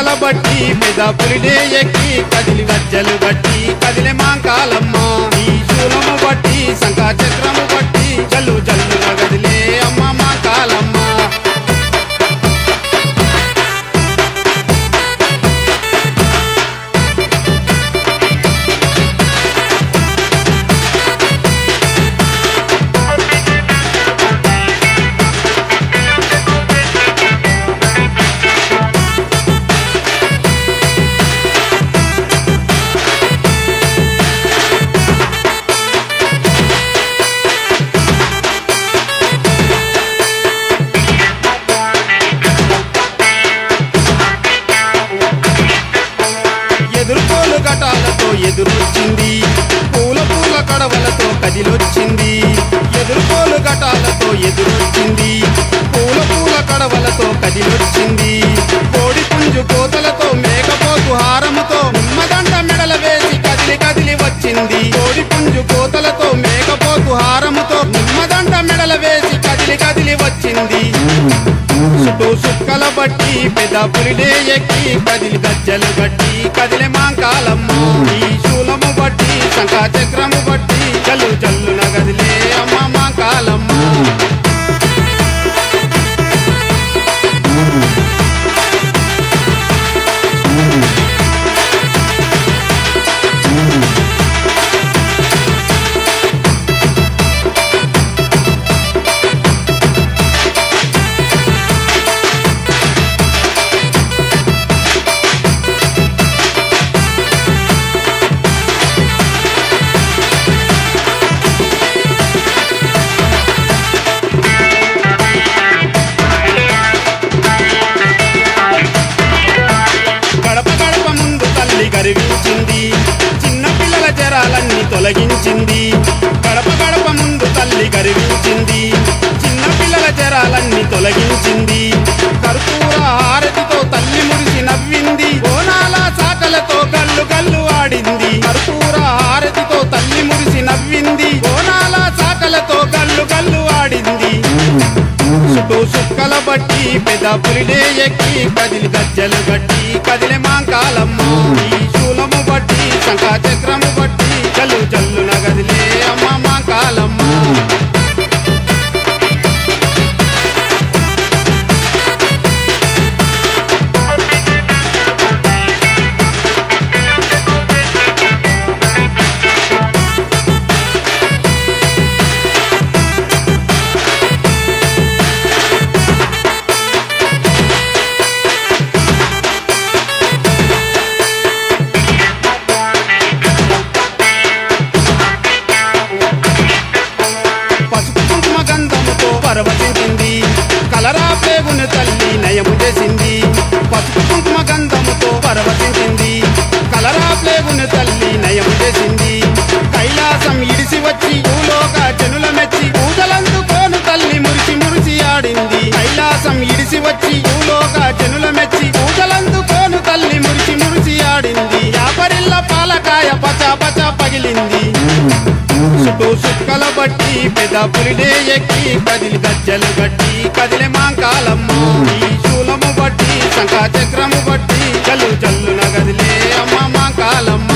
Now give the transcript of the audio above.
సుక్కల బట్టి పెద పులినే ఎక్కి కదిలి గజ్జలు బట్టి కదిలే మాంకాలమ్మ ఈ శూలము బట్టి శంఖ చక్రము బట్టి జల్లు జల్లున గదిలే అమ్మ మాంకాలమ్మ ఎదురుకోలు ఘటాలతో ఎదురొచ్చింది పూల పూల కడవలతో కదిలొచ్చింది ఎదురుకోలు ఘటాలతో ఎదురొచ్చింది పూల పూల కడవలతో కదిలొచ్చింది కోడి పుంజు కోతలతో మేకపోతు హారముతో నిమ్మదండ మెడల వేసి కదిలి కదిలి వచ్చింది కోడి పుంజు కోతలతో మేకపోతు హారముతో నిమ్మదండ మెడల వేసి కదిలి కదిలి వచ్చింది చుట్టూ సుక్కల బట్టి పెద పులినే ఎక్కి కదిలి గజ్జలు బట్టి కదిలే మాంకాలమ్మ ఈ శూలము బట్టి శంఖ చక్రము బట్టి జల్లు జల్లున గదిలే అమ్మ మాంకాలమ్మ గర్వించింది చిన్న పిల్లల జరాలన్నీ తొలగించింది గడప గడప ముందు తల్లి గర్వించింది చిన్న పిల్లల జరాలన్నీ తొలగించింది కర్పూర హారతితో తల్లి మురిసి నవ్వింది బోనాల చాకలతో గల్లు గల్లు ఆడింది కర్పూర హారతితో తల్లి మురిసి నవ్వింది బోనాల చాకలతో గల్లు గల్లు ఆడింది చుట్టూ సుక్కల బట్టి పెద పులినే ఎక్కి కదిలి గజ్జలు బట్టి కదిలే మాంకాలమ్మ ఈ శూలము బట్టి శంఖ చక్రము బట్టి జల్లు జల్లున గదిలే అమ్మ మాంకాలమ్మ పరవశించింది కలరా పేగును తల్లి నయము చేసింది పసుపు కుంకుమ గంధముతో పరవశించింది కలరా పేగును తల్లి నయము చేసింది కైలాసం ఇడిసి వచ్చి భూలోక జనుల మెచ్చి పూజలందుకోను తల్లి మురిసి మురిసి ఆడింది కైలాసం ఇడిసి వచ్చి భూలోక జనుల మెచ్చి పూజలందుకోను తల్లి మురిసి మురిసి ఆడింది యాపరిల్ల పాలకాయ పచా పచా పగిలింది చుట్టూ సుక్కల బట్టి పెద పులినే ఎక్కి కదిలి గజ్జలు బట్టి కదిలే మాంకాలమ్మ ఈ శూలము బట్టి శంఖ చక్రము బట్టి జల్లు జల్లున గదిలే అమ్మ మాంకాలమ్మ